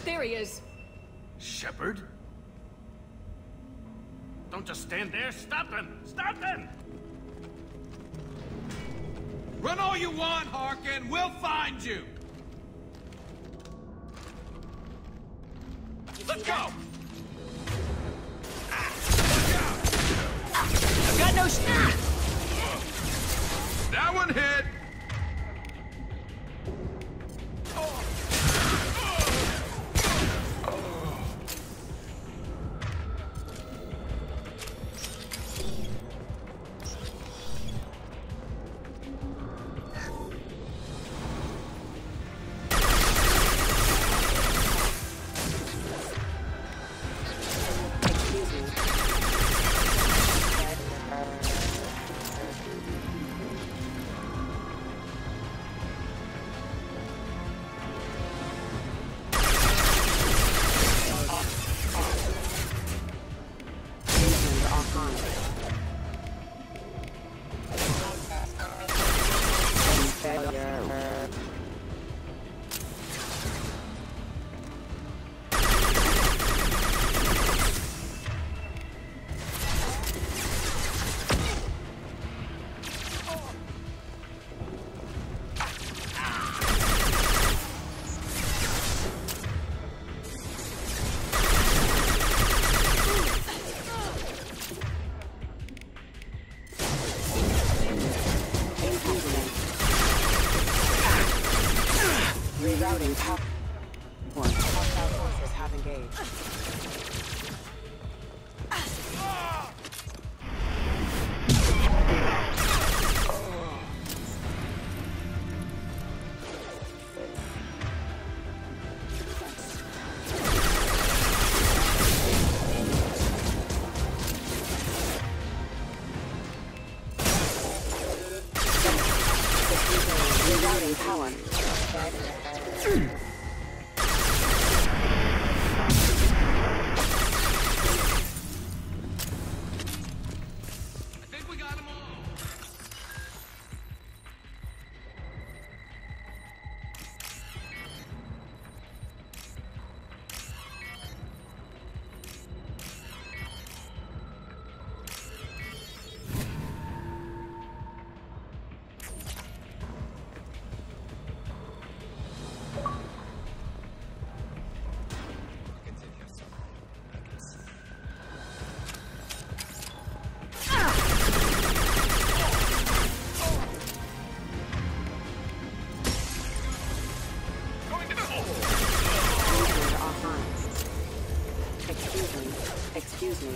There he is. Shepard? Don't just stand there. Stop them! Stop them! Run all you want, Harkin. We'll find you. Let's go! I've got no snap! That one hit! Rerouting power. Hostile forces have engaged. Rerouting power. Excuse me.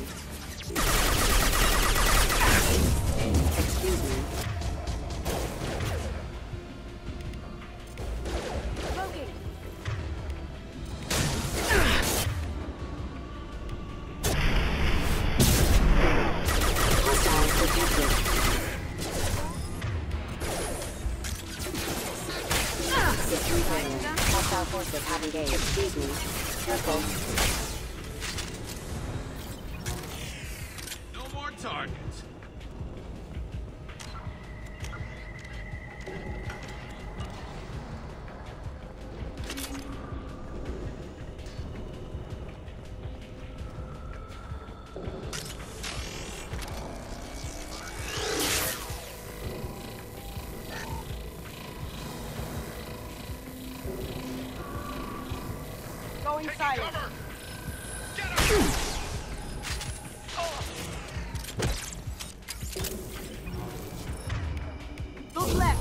Excuse me. Located. Hostiles detected. Secure failure. Hostile forces have engaged. Excuse me. Careful. Targets. Going silent. Get him! Look left.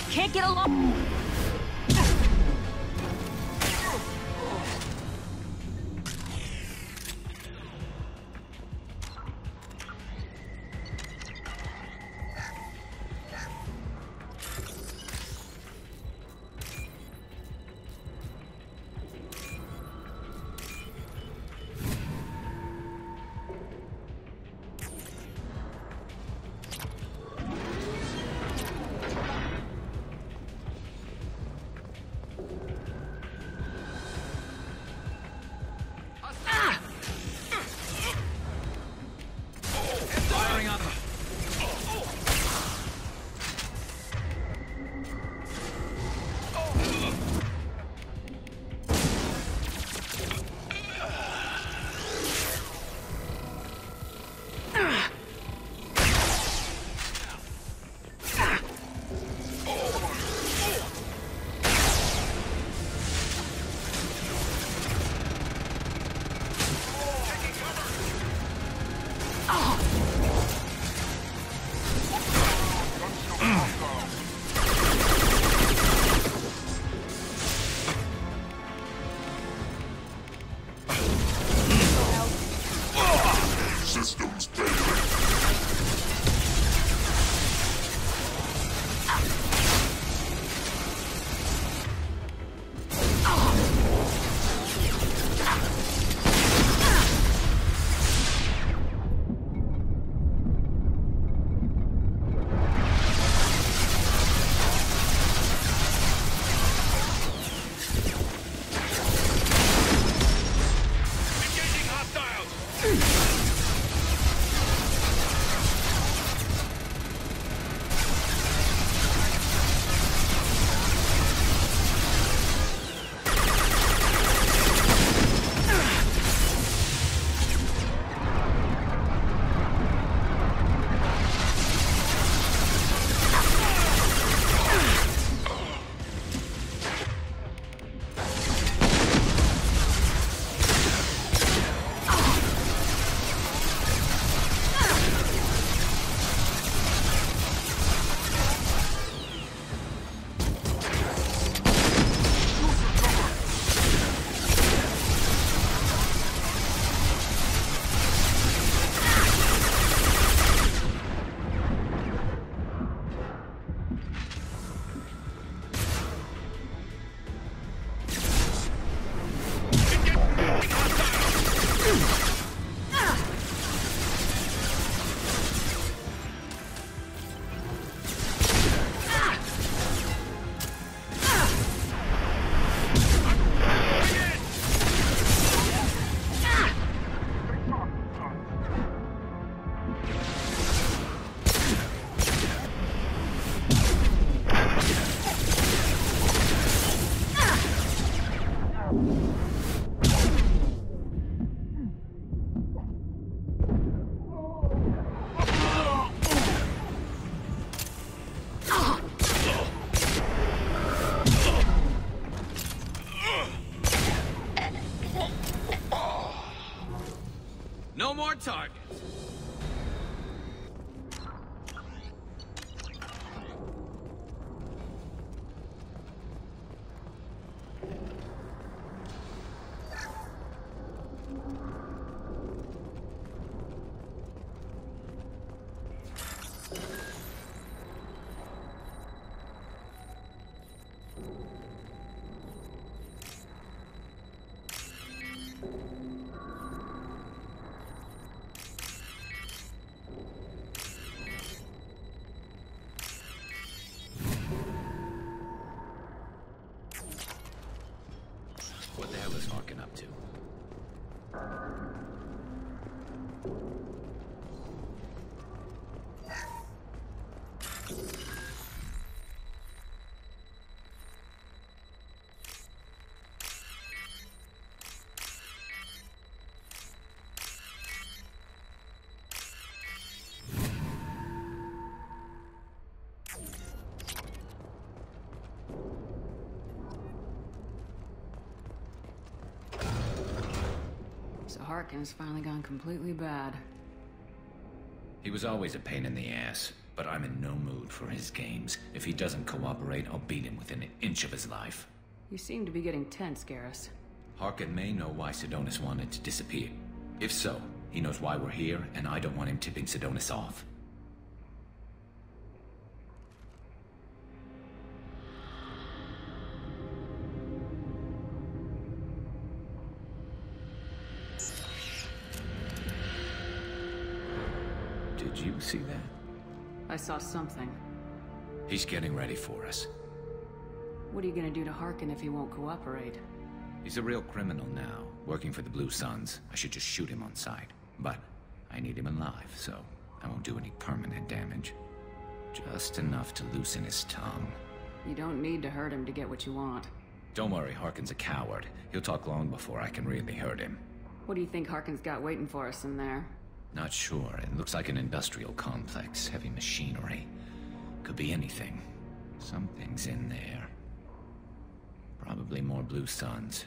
Can't get along. No more targets. What the hell is Harkin up to? Harkin's finally gone completely bad. He was always a pain in the ass, but I'm in no mood for his games. If he doesn't cooperate, I'll beat him within an inch of his life. You seem to be getting tense, Garrus. Harkin may know why Sidonis wanted to disappear. If so, he knows why we're here, and I don't want him tipping Sidonis off. Did you see that? I saw something. He's getting ready for us. What are you gonna do to Harkin if he won't cooperate? He's a real criminal now, working for the Blue Suns. I should just shoot him on sight. But I need him alive, so I won't do any permanent damage. Just enough to loosen his tongue. You don't need to hurt him to get what you want. Don't worry, Harkin's a coward. He'll talk long before I can really hurt him. What do you think Harkin's got waiting for us in there? Not sure. It looks like an industrial complex. Heavy machinery. Could be anything. Something's in there. Probably more Blue Suns.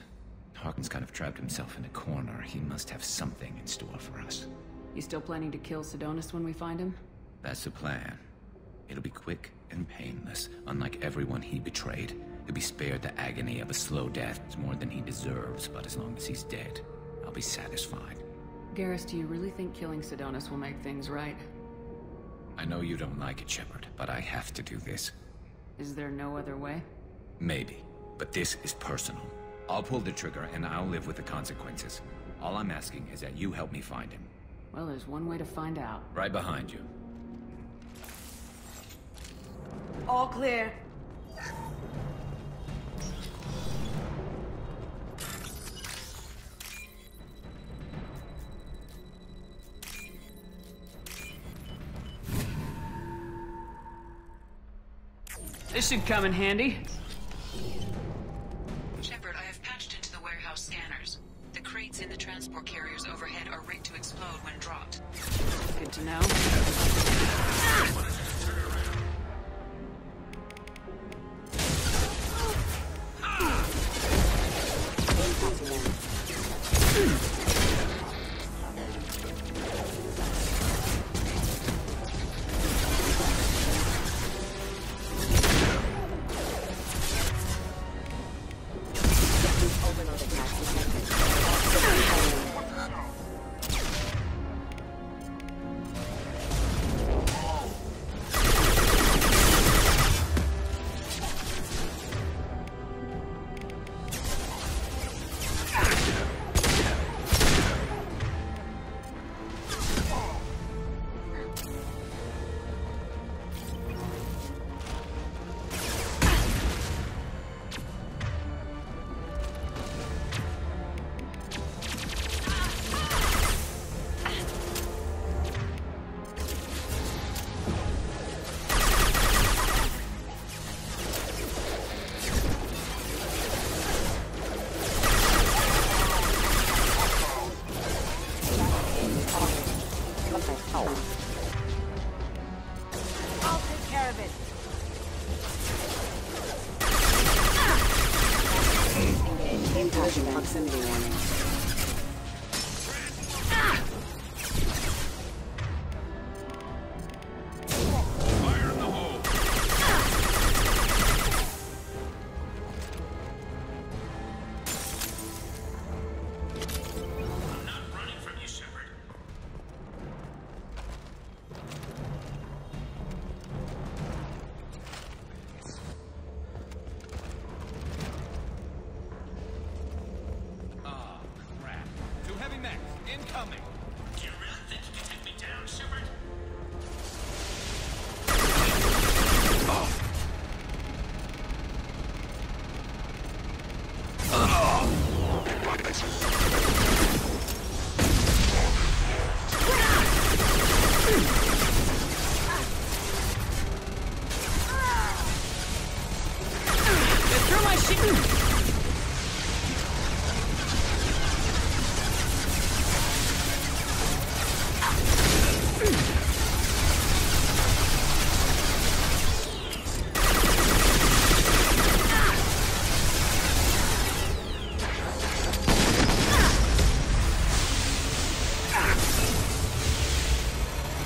Harkin's kind of trapped himself in a corner. He must have something in store for us. You still planning to kill Sidonis when we find him? That's the plan. It'll be quick and painless. Unlike everyone he betrayed, he'll be spared the agony of a slow death. It's more than he deserves, but as long as he's dead, I'll be satisfied. Garrus, do you really think killing Sidonis will make things right? I know you don't like it, Shepard, but I have to do this. Is there no other way? Maybe, but this is personal. I'll pull the trigger and I'll live with the consequences. All I'm asking is that you help me find him. Well, there's one way to find out. Right behind you. All clear. This should come in handy. Shepard, I have patched into the warehouse scanners. The crates in the transport carriers overhead are rigged to explode when dropped. Good to know.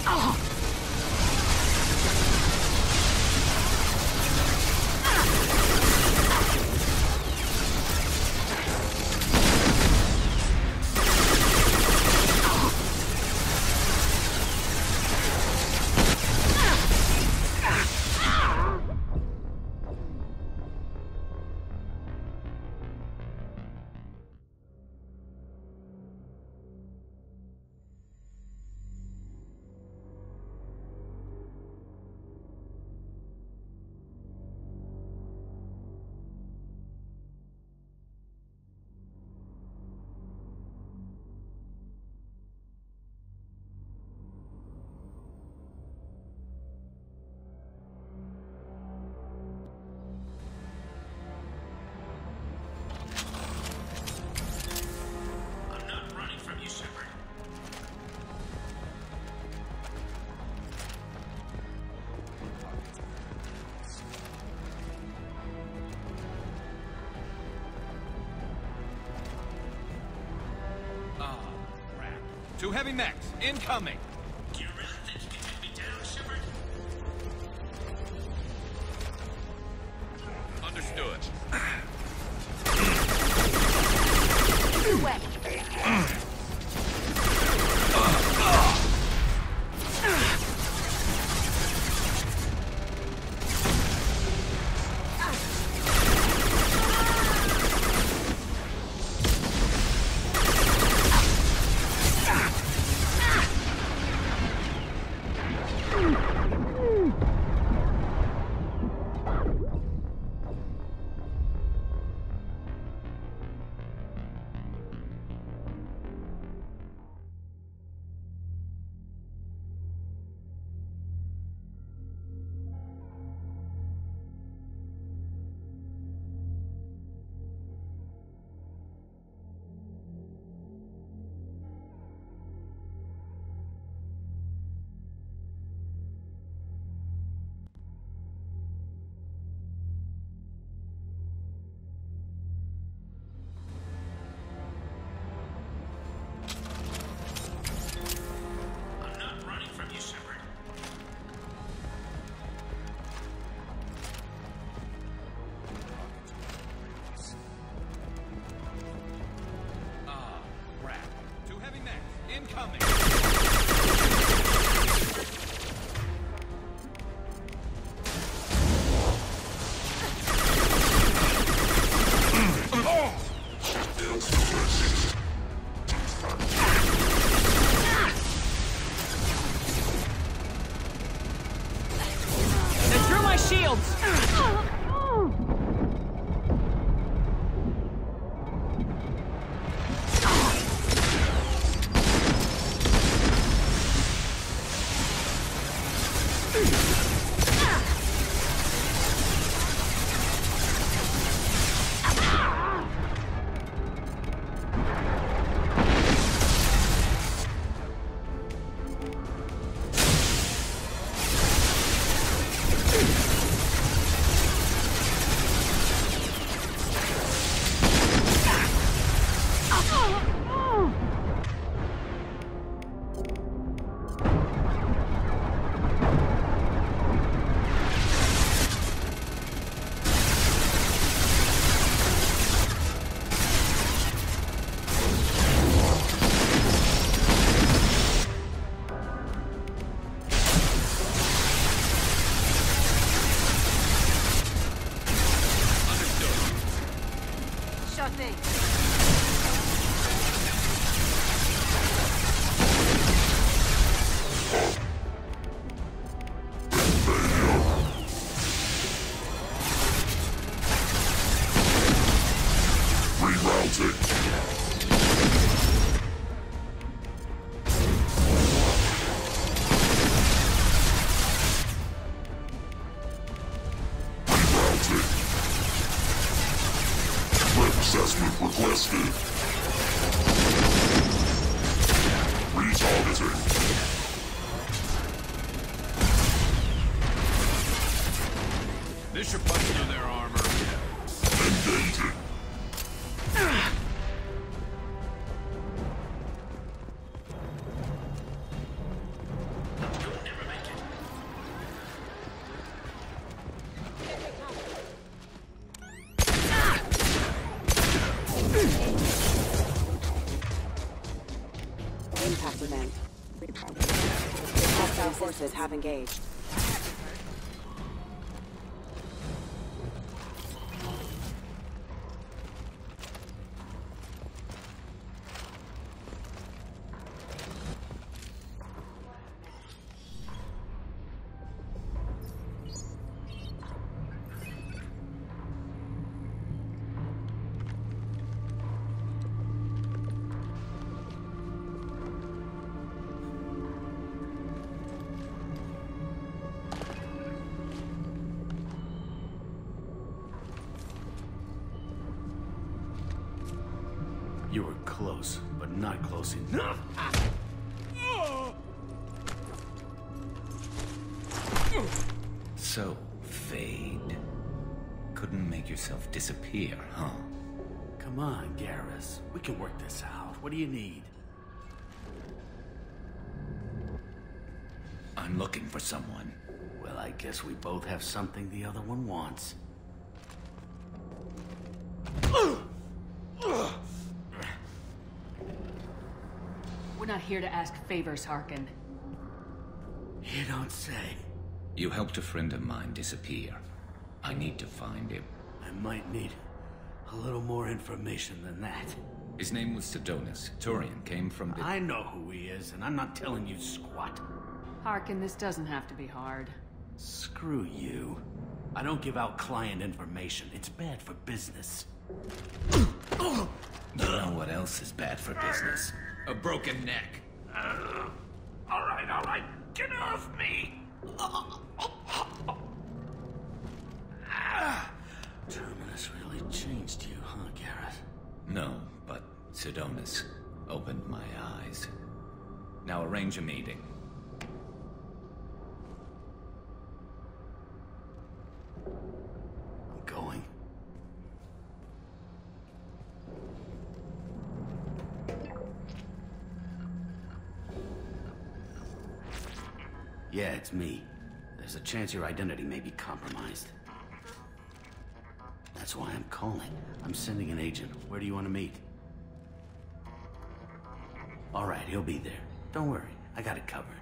I'm not running from you, Shepard. Oh, crap. Two heavy mechs, incoming! Do you really think you can take me down, Shepard? Understood. I'm not running from you, Shepard. Ah, crap. Two heavy mechs, incoming! They threw my shields! Assessment requested. Retargeting. This should punch through their armor. Engaging. Hostile forces have engaged. You were close, but not close enough. So, Fade. Couldn't make yourself disappear, huh? Come on, Garrus. We can work this out. What do you need? I'm looking for someone. Well, I guess we both have something the other one wants. We're not here to ask favors, Harkin. You don't say. You helped a friend of mine disappear. I need to find him. I might need a little more information than that. His name was Sidonus. Turian came from the... I know who he is, and I'm not telling you squat. Harkin, this doesn't have to be hard. Screw you. I don't give out client information. It's bad for business. You know what else is bad for business? A broken neck. All right. Get off me! Terminus really changed you, huh, Garrus? No, but Sidonus opened my eyes. Now arrange a meeting. I'm going. Yeah, it's me. There's a chance your identity may be compromised. That's why I'm calling. I'm sending an agent. Where do you want to meet? All right, he'll be there. Don't worry, I got it covered.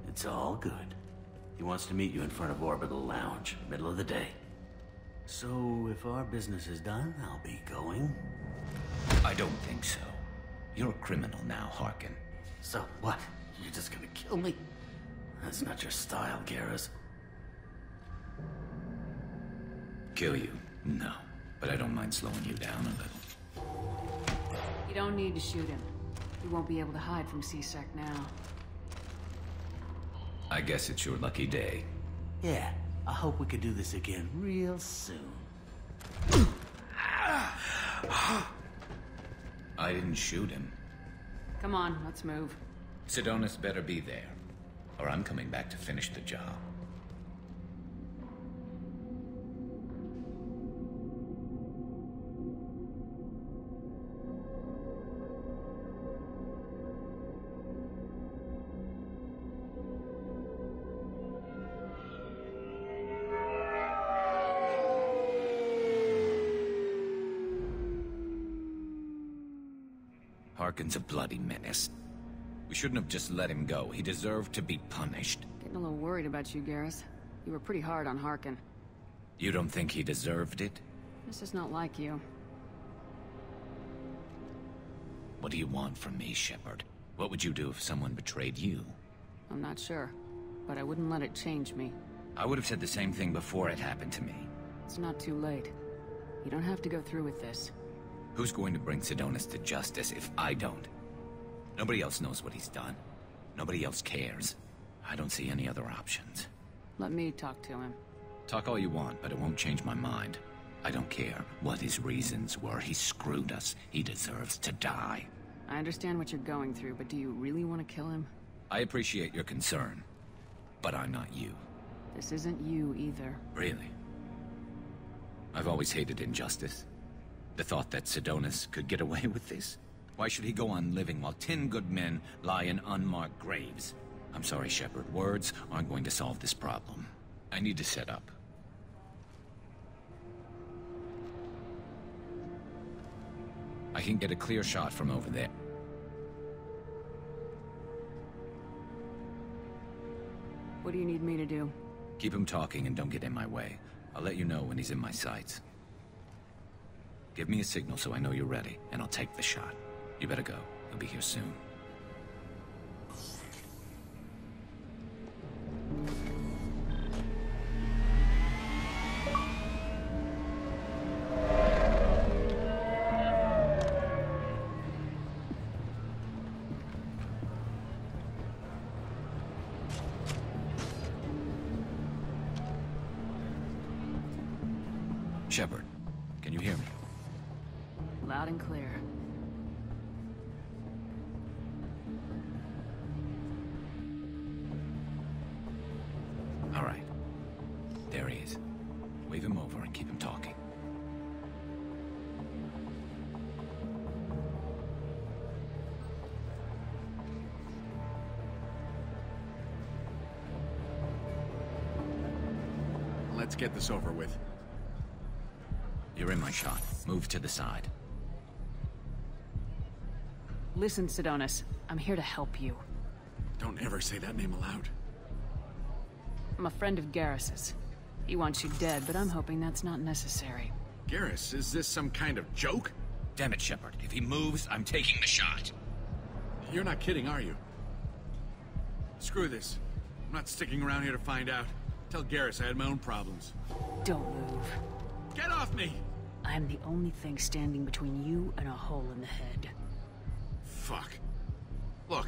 It's all good. He wants to meet you in front of Orbital Lounge, middle of the day. So, if our business is done, I'll be going. I don't think so. You're a criminal now, Harkin. So what? You're just gonna kill me? That's not your style, Garrus. Kill you? No. But I don't mind slowing you down a little. You don't need to shoot him. He won't be able to hide from C-Sec now. I guess it's your lucky day. Yeah, I hope we could do this again real soon. I didn't shoot him. Come on, let's move. Sidonus better be there, or I'm coming back to finish the job. Harkin's a bloody menace. We shouldn't have just let him go. He deserved to be punished. Getting a little worried about you, Garrus. You were pretty hard on Harkin. You don't think he deserved it? This is not like you. What do you want from me, Shepard? What would you do if someone betrayed you? I'm not sure, but I wouldn't let it change me. I would have said the same thing before it happened to me. It's not too late. You don't have to go through with this. Who's going to bring Sidonus to justice if I don't? Nobody else knows what he's done. Nobody else cares. I don't see any other options. Let me talk to him. Talk all you want, but it won't change my mind. I don't care what his reasons were. He screwed us. He deserves to die. I understand what you're going through, but do you really want to kill him? I appreciate your concern, but I'm not you. This isn't you either. Really? I've always hated injustice. The thought that Sidonus could get away with this? Why should he go on living while 10 good men lie in unmarked graves? I'm sorry, Shepard. Words aren't going to solve this problem. I need to set up. I can get a clear shot from over there. What do you need me to do? Keep him talking and don't get in my way. I'll let you know when he's in my sights. Give me a signal so I know you're ready, and I'll take the shot. You better go. He'll be here soon. Shepard, can you hear me? Loud and clear. All right. There he is. Wave him over and keep him talking. Let's get this over with. You're in my shot. Move to the side. Listen, Sidonis. I'm here to help you. Don't ever say that name aloud. I'm a friend of Garrus's. He wants you dead, but I'm hoping that's not necessary. Garrus, is this some kind of joke? Damn it, Shepard. If he moves, I'm taking the shot. You're not kidding, are you? Screw this. I'm not sticking around here to find out. Tell Garrus I had my own problems. Don't move. Get off me! I'm the only thing standing between you and a hole in the head. Fuck. Look,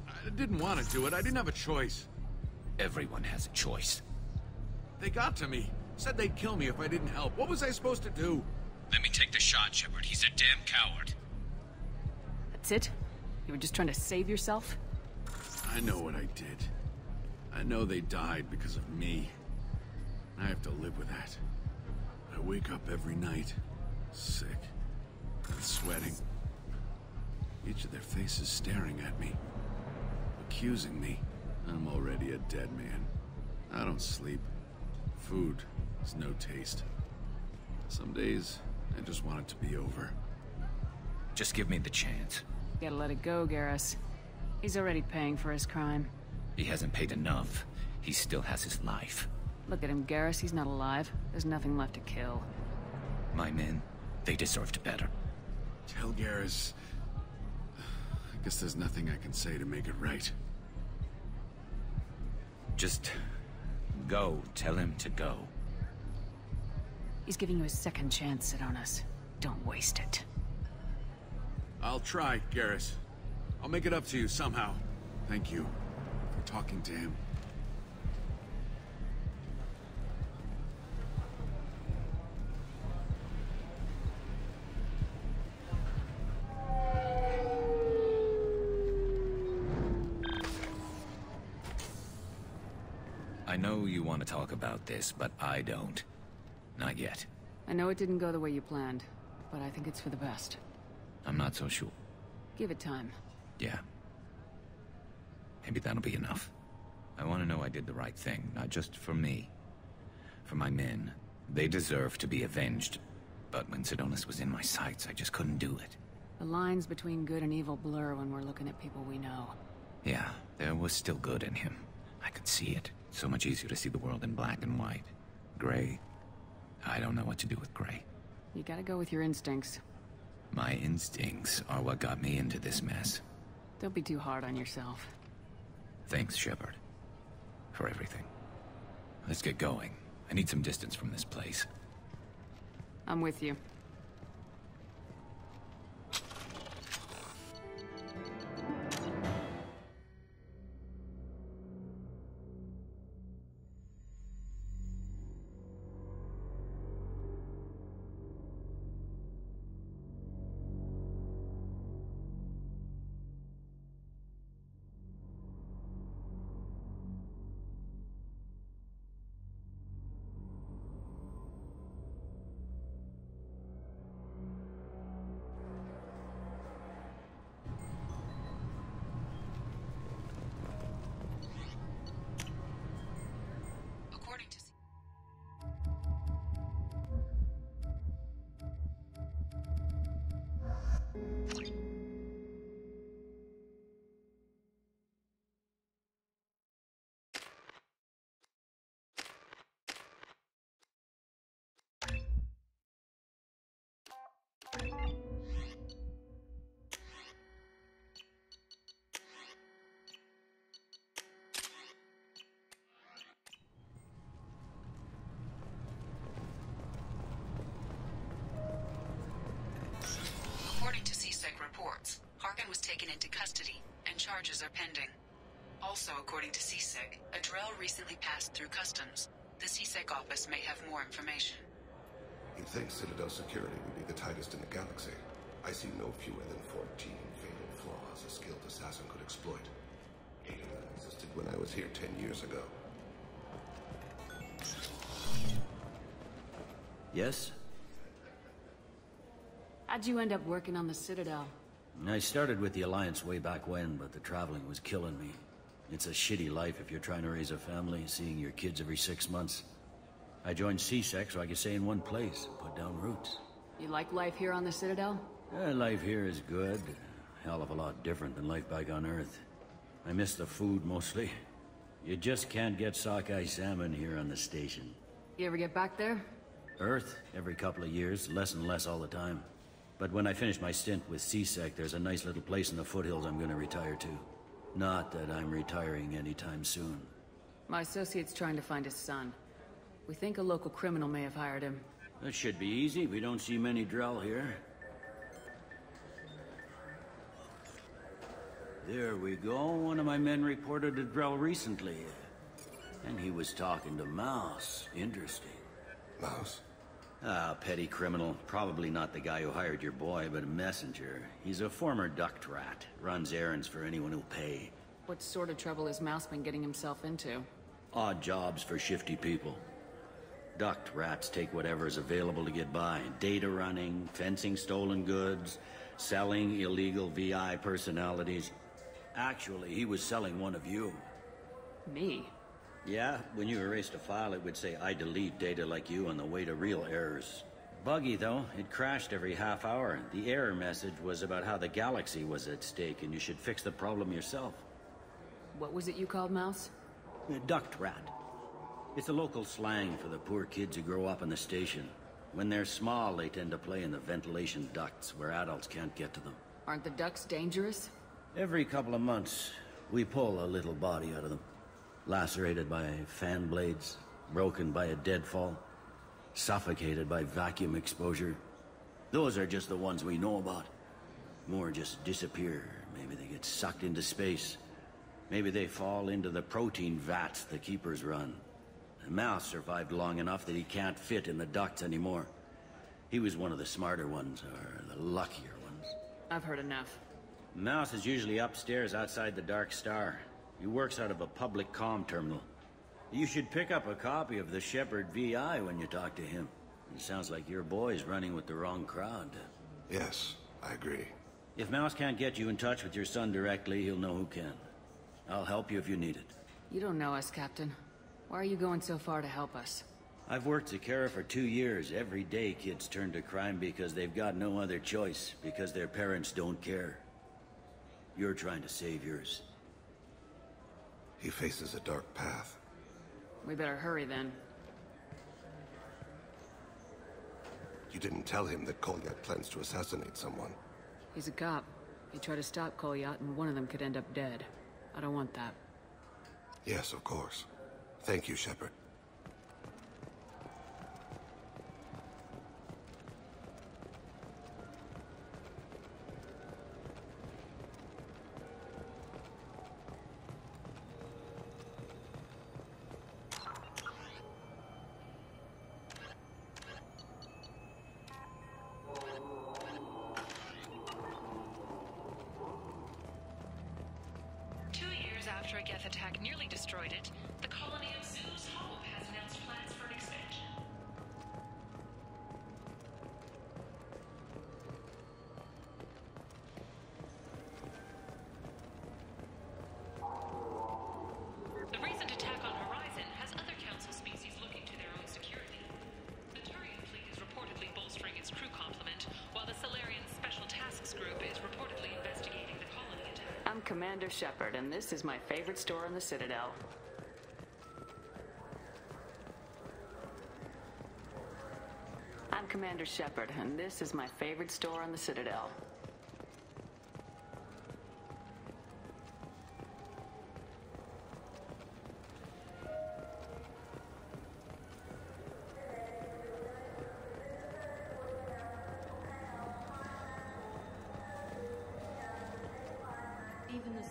I didn't want to do it. I didn't have a choice. Everyone has a choice. They got to me. Said they'd kill me if I didn't help. What was I supposed to do? Let me take the shot, Shepard. He's a damn coward. That's it? You were just trying to save yourself? I know what I did. I know they died because of me. I have to live with that. I wake up every night, sick, and sweating. Each of their faces staring at me, accusing me. I'm already a dead man. I don't sleep. Food has no taste. Some days, I just want it to be over. Just give me the chance. Gotta let it go, Garrus. He's already paying for his crime. He hasn't paid enough. He still has his life. Look at him, Garrus. He's not alive. There's nothing left to kill. My men, they deserved better. Tell Garrus... I guess there's nothing I can say to make it right. Just go. Tell him to go. He's giving you a second chance, Sidonis. Don't waste it. I'll try, Garrus. I'll make it up to you somehow. Thank you for talking to him. I know you want to talk about this, but I don't. Not yet. I know it didn't go the way you planned, but I think it's for the best. I'm not so sure. Give it time. Yeah. Maybe that'll be enough. I want to know I did the right thing, not just for me. For my men. They deserve to be avenged. But when Sidonis was in my sights, I just couldn't do it. The lines between good and evil blur when we're looking at people we know. Yeah, there was still good in him. I could see it. So much easier to see the world in black and white. Gray. I don't know what to do with gray. You gotta go with your instincts. My instincts are what got me into this mess. Don't be too hard on yourself. Thanks, Shepard. For everything. Let's get going. I need some distance from this place. I'm with you. taken into custody, and charges are pending. Also, according to CSEC, a Drell recently passed through customs. The CSEC office may have more information. You'd think Citadel security would be the tightest in the galaxy. I see no fewer than 14 fatal flaws a skilled assassin could exploit. 8 of them existed when I was here 10 years ago. Yes? How'd you end up working on the Citadel? I started with the Alliance way back when, but the traveling was killing me. It's a shitty life if you're trying to raise a family, seeing your kids every 6 months. I joined CSEC so I could stay in one place, put down roots. You like life here on the Citadel? Life here is good. A hell of a lot different than life back on Earth. I miss the food mostly. You just can't get sockeye salmon here on the station. You ever get back there? Earth, every couple of years, less and less all the time. But when I finish my stint with CSEC, there's a nice little place in the foothills I'm gonna retire to. Not that I'm retiring anytime soon. My associate's trying to find his son. We think a local criminal may have hired him. That should be easy. We don't see many Drell here. There we go. One of my men reported a Drell recently. And he was talking to Mouse. Interesting. Mouse? Ah, petty criminal. Probably not the guy who hired your boy, but a messenger. He's a former duct rat. Runs errands for anyone who'll pay. What sort of trouble has Mouse been getting himself into? Odd jobs for shifty people. Duct rats take whatever is available to get by. Data running, fencing stolen goods, selling illegal VI personalities. Actually, he was selling one of you. Me? Yeah, when you erased a file, it would say, I delete data like you on the way to real errors. Buggy, though. It crashed every half hour. The error message was about how the galaxy was at stake, and you should fix the problem yourself. What was it you called Mouse? Duct rat. It's a local slang for the poor kids who grow up on the station. When they're small, they tend to play in the ventilation ducts, where adults can't get to them. Aren't the ducts dangerous? Every couple of months, we pull a little body out of them. Lacerated by fan blades, broken by a deadfall, suffocated by vacuum exposure. Those are just the ones we know about. More just disappear. Maybe they get sucked into space. Maybe they fall into the protein vats the Keepers run. The Mouse survived long enough that he can't fit in the ducts anymore. He was one of the smarter ones, or the luckier ones. I've heard enough. Mouse is usually upstairs outside the Dark Star. He works out of a public comm terminal. You should pick up a copy of the Shepard VI when you talk to him. It sounds like your boy's running with the wrong crowd. Yes, I agree. If Mouse can't get you in touch with your son directly, he'll know who can. I'll help you if you need it. You don't know us, Captain. Why are you going so far to help us? I've worked Zakera for 2 years. Every day kids turn to crime because they've got no other choice, because their parents don't care. You're trying to save yours. He faces a dark path. We better hurry then. You didn't tell him that Kolyat plans to assassinate someone. He's a cop. He tried to stop Kolyat and one of them could end up dead. I don't want that. Yes, of course. Thank you, Shepard. After a Geth attack nearly destroyed it, the colony of Zeus Hullik has announced plans for an expansion. The recent attack on Horizon has other Council species looking to their own security. The Turian fleet is reportedly bolstering its crew complement, while the Solarian Special Tasks Group is reportedly investigating the colony attack. I'm Commander Shepard, and this is my favorite store on the Citadel. I'm Commander Shepard, and this is my favorite store on the Citadel.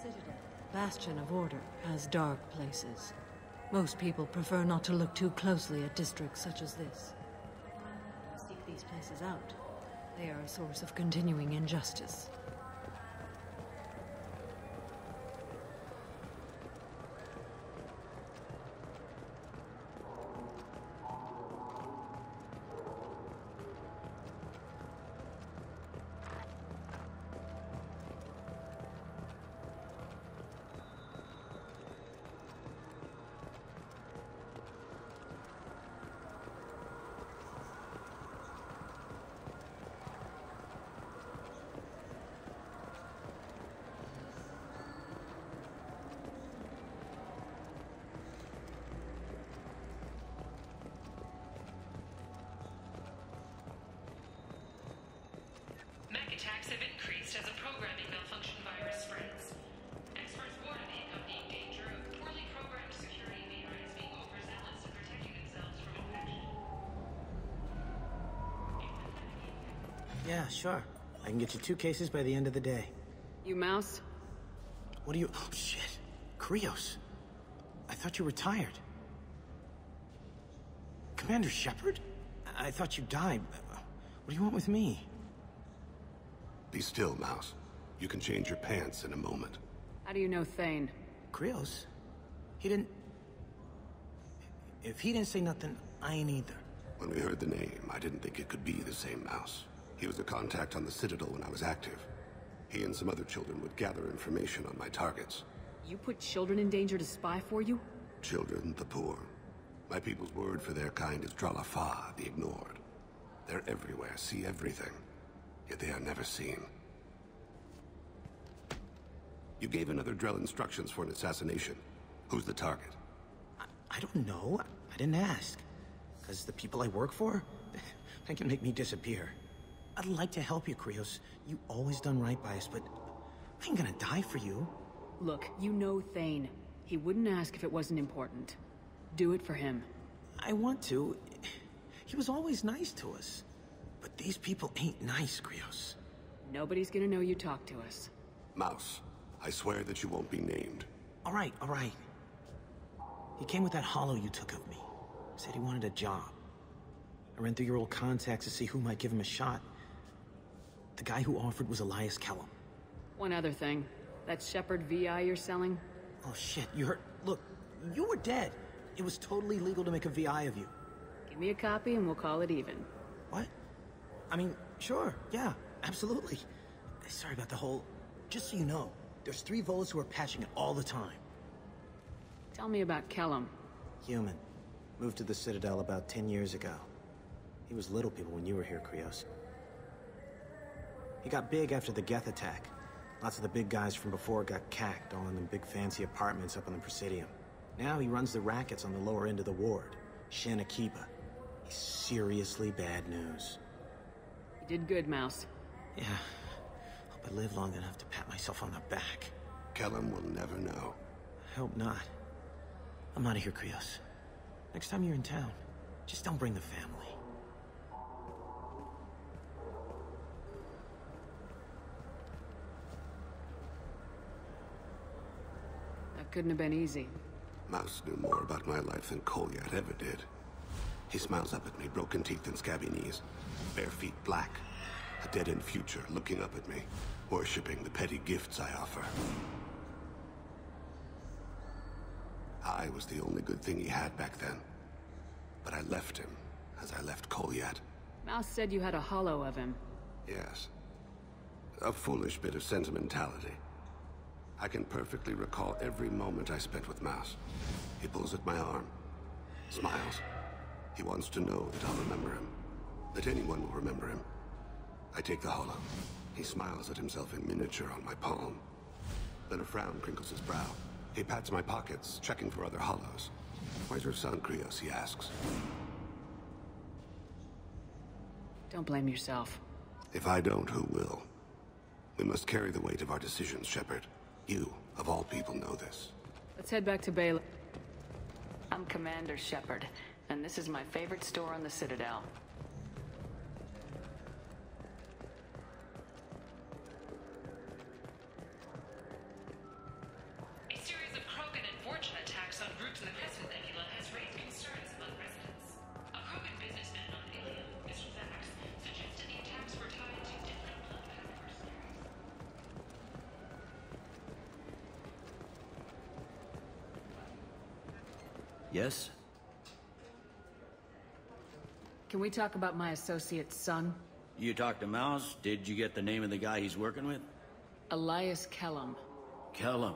Citadel, bastion of order, has dark places. Most people prefer not to look too closely at districts such as this. Seek these places out. They are a source of continuing injustice. Mech attacks have increased as a programming malfunction virus spreads. Experts warn of the accompanying danger of poorly programmed security VRs being overzealous in protecting themselves from infection. Yeah, sure. I can get you 2 cases by the end of the day. You Mouse? What are you... Oh, shit. Krios. I thought you retired. Commander Shepard? I thought you died. What do you want with me? Be still, Mouse. You can change your pants in a moment. How do you know Thane? Krios? He didn't... If he didn't say nothing, I ain't either. When we heard the name, I didn't think it could be the same Mouse. He was a contact on the Citadel when I was active. He and some other children would gather information on my targets. You put children in danger to spy for you? Children, the poor. My people's word for their kind is Dralafa, the ignored. They're everywhere, see everything. Yet they are never seen. You gave another Drell instructions for an assassination. Who's the target? I don't know. I didn't ask. Because the people I work for, they can make me disappear. I'd like to help you, Krios. You always done right by us, but I ain't gonna die for you. Look, you know Thane. He wouldn't ask if it wasn't important. Do it for him. I want to. He was always nice to us. But these people ain't nice, Krios. Nobody's gonna know you talked to us. Mouse, I swear that you won't be named. All right, all right. He came with that hollow you took of me. Said he wanted a job. I ran through your old contacts to see who might give him a shot. The guy who offered was Elias Kellum. One other thing. That Shepard VI you're selling? Oh shit, you heard... Look, you were dead. It was totally legal to make a VI of you. Give me a copy and we'll call it even. What? I mean, sure, yeah, absolutely. Sorry about the whole... Just so you know, there's 3 Volus who are patching it all the time. Tell me about Kellum. Human. Moved to the Citadel about 10 years ago. He was little people when you were here, Krios. He got big after the Geth attack. Lots of the big guys from before got cacked, all in them big fancy apartments up on the Presidium. Now he runs the rackets on the lower end of the ward. Shin Akiba. He's seriously bad news. You did good, Mouse. Yeah. Hope I live long enough to pat myself on the back. Kellum will never know. I hope not. I'm out of here, Krios. Next time you're in town, just don't bring the family. That couldn't have been easy. Mouse knew more about my life than Kolyat ever did. He smiles up at me, broken teeth and scabby knees. Bare feet black. A dead-end future looking up at me, worshipping the petty gifts I offer. I was the only good thing he had back then. But I left him, as I left Kolyat. Mouse said you had a hollow of him. Yes. A foolish bit of sentimentality. I can perfectly recall every moment I spent with Mouse. He pulls at my arm, smiles. He wants to know that I'll remember him, that anyone will remember him. I take the hollow. He smiles at himself in miniature on my palm. Then a frown crinkles his brow. He pats my pockets, checking for other hollows. Where's your son, Krios, he asks. Don't blame yourself. If I don't, who will? We must carry the weight of our decisions, Shepard. You, of all people, know this. Let's head back to BioWare. I'm Commander Shepard, and this is my favorite store on the Citadel. Yes? Can we talk about my associate's son? You talked to Mouse? Did you get the name of the guy he's working with? Elias Kellum. Kellum.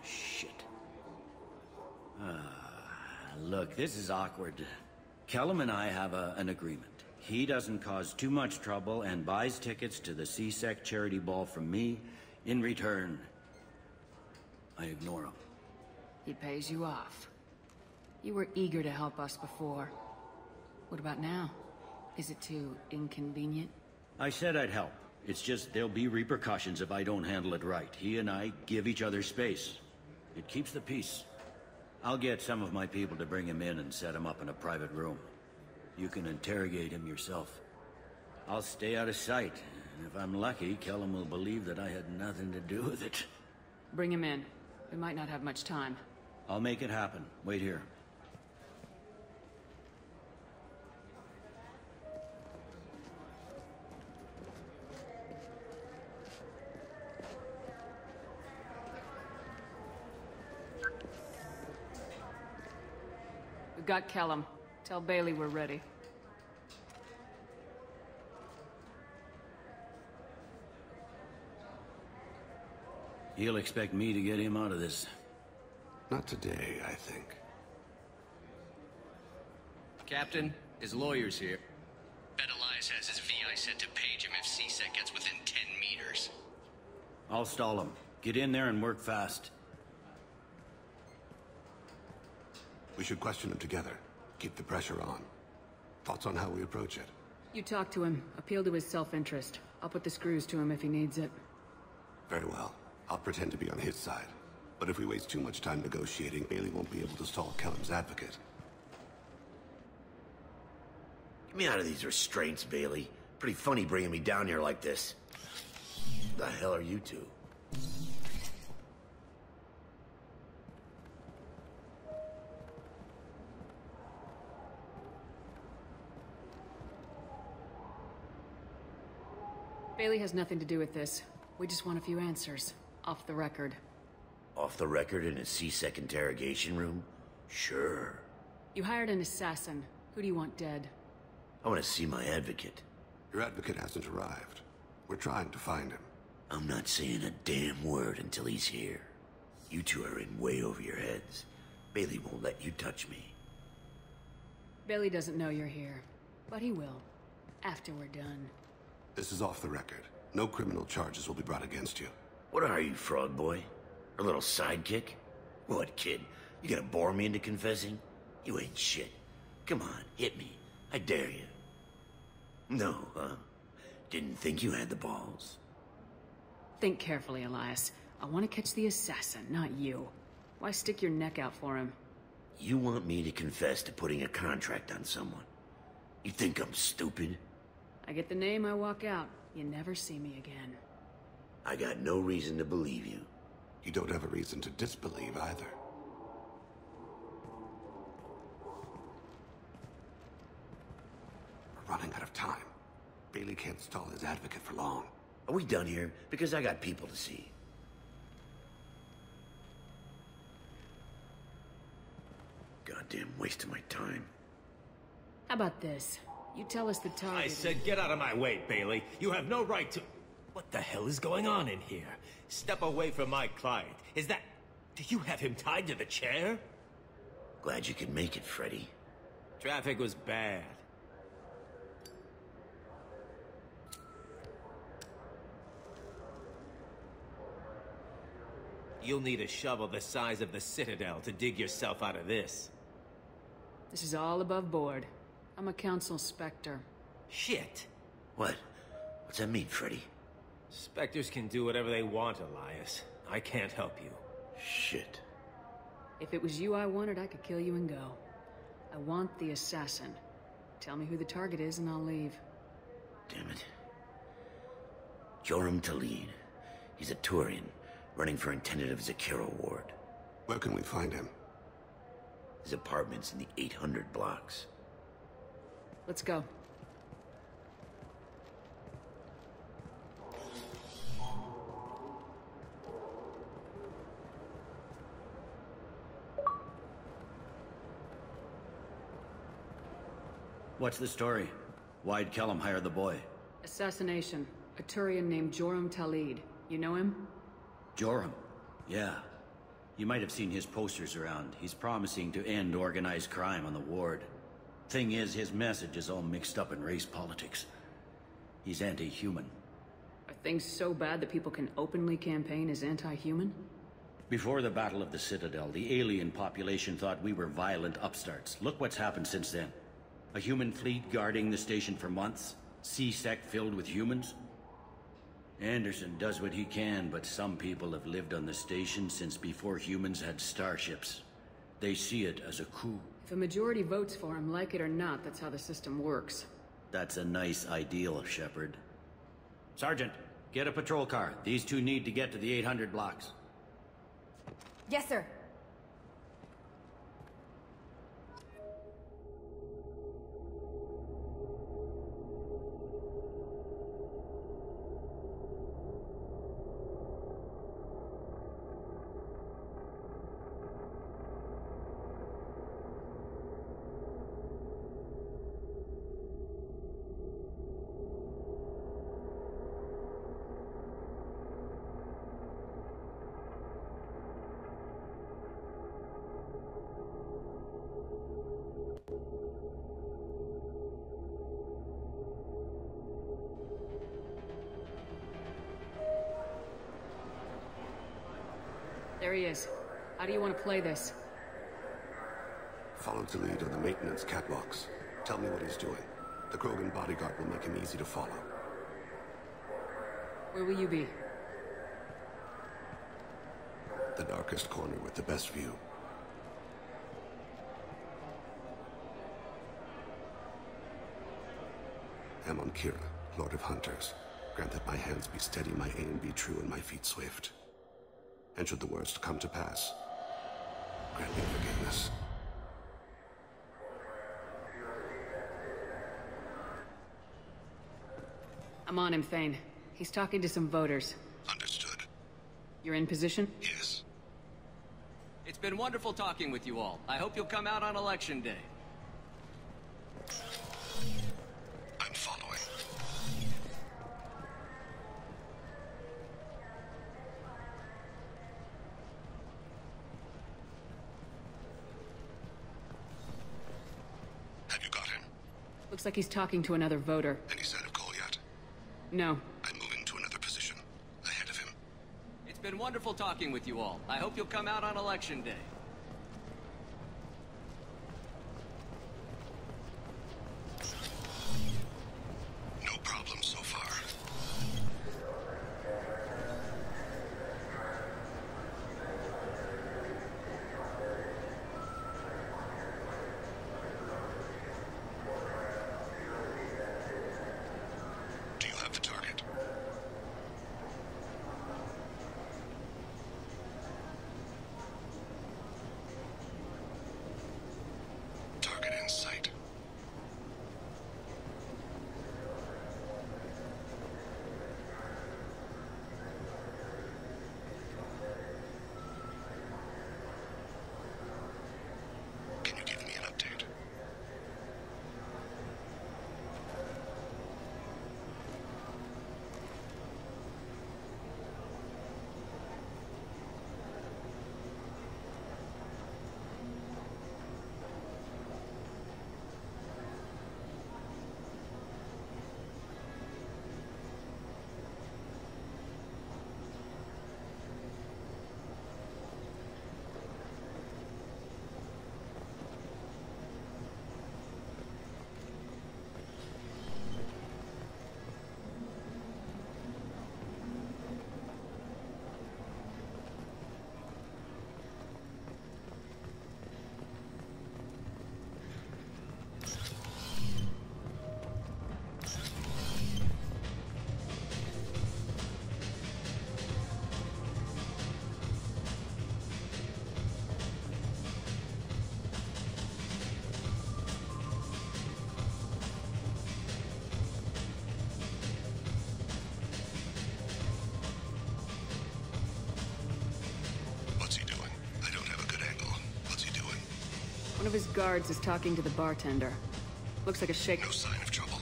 Shit. Look, this is awkward. Kellum and I have an agreement. He doesn't cause too much trouble and buys tickets to the C-Sec charity ball from me. In return, I ignore him. He pays you off. You were eager to help us before. What about now? Is it too inconvenient? I said I'd help. It's just there'll be repercussions if I don't handle it right. He and I give each other space. It keeps the peace. I'll get some of my people to bring him in and set him up in a private room. You can interrogate him yourself. I'll stay out of sight. And if I'm lucky, Kellum will believe that I had nothing to do with it. Bring him in. We might not have much time. I'll make it happen. Wait here. We've got Kellum. Tell Bailey we're ready. He'll expect me to get him out of this. Not today, I think. Captain, his lawyer's here. Bet Elias has his VI set to page him if C-Sec gets within 10 meters. I'll stall him. Get in there and work fast. We should question him together. Keep the pressure on. Thoughts on how we approach it? You talk to him. Appeal to his self-interest. I'll put the screws to him if he needs it. Very well. I'll pretend to be on his side. But if we waste too much time negotiating, Bailey won't be able to stall Kellum's advocate. Get me out of these restraints, Bailey. Pretty funny bringing me down here like this. The hell are you two? Bailey has nothing to do with this. We just want a few answers. Off the record. Off the record in a C-Sec interrogation room? Sure. You hired an assassin. Who do you want dead? I want to see my advocate. Your advocate hasn't arrived. We're trying to find him. I'm not saying a damn word until he's here. You two are in way over your heads. Bailey won't let you touch me. Bailey doesn't know you're here. But he will. After we're done. This is off the record. No criminal charges will be brought against you. What are you, frog boy? A little sidekick? What, kid? You gonna bore me into confessing? You ain't shit. Come on, hit me. I dare you. No, huh? Didn't think you had the balls. Think carefully, Elias. I want to catch the assassin, not you. Why stick your neck out for him? You want me to confess to putting a contract on someone? You think I'm stupid? I get the name, I walk out. You never see me again. I got no reason to believe you. You don't have a reason to disbelieve either. We're running out of time. Bailey can't stall his advocate for long. Are we done here? Because I got people to see. Goddamn waste of my time. How about this? You tell us the target. I said get out of my way, Bailey. You have no right to... What the hell is going on in here? Step away from my client. Is that... Do you have him tied to the chair? Glad you could make it, Freddy. Traffic was bad. You'll need a shovel the size of the Citadel to dig yourself out of this. This is all above board. I'm a council specter. Shit. What? What's that mean, Freddy? Spectres can do whatever they want, Elias. I can't help you. Shit. If it was you I wanted, I could kill you and go. I want the assassin. Tell me who the target is and I'll leave. Damn it. Joram Talid. He's a Turian, running for intendant of Zakiro Ward. Where can we find him? His apartment's in the 800 blocks. Let's go. What's the story? Why'd Kellum hire the boy? Assassination. A Turian named Joram Talid. You know him? Joram? Yeah. You might have seen his posters around. He's promising to end organized crime on the ward. Thing is, his message is all mixed up in race politics. He's anti-human. Are things so bad that people can openly campaign as anti-human? Before the Battle of the Citadel, the alien population thought we were violent upstarts. Look what's happened since then. A human fleet guarding the station for months. C-Sec filled with humans. Anderson does what he can, but some people have lived on the station since before humans had starships. They see it as a coup. If a majority votes for him, like it or not, that's how the system works. That's a nice ideal, Shepard. Sergeant, get a patrol car. These two need to get to the 800 blocks. Yes, sir. There he is. How do you want to play this? Follow Talid on the maintenance catwalks. Tell me what he's doing. The Krogan bodyguard will make him easy to follow. Where will you be? The darkest corner with the best view. Amon Kira, Lord of Hunters. Grant that my hands be steady, my aim be true, and my feet swift. And should the worst come to pass, grant me forgiveness. I'm on him, Thane. He's talking to some voters. Understood. You're in position? Yes. It's been wonderful talking with you all. I hope you'll come out on Election Day. I'm following. Have you got him? Looks like he's talking to another voter. Any sign of call yet? No. I'm moving to another position. Ahead of him. It's been wonderful talking with you all. I hope you'll come out on Election Day. No problem so far. Do you have the target? Target in sight. Can you give me an update? What's he doing? I don't have a good angle. What's he doing? One of his guards is talking to the bartender. Looks like a shake. No sign of trouble.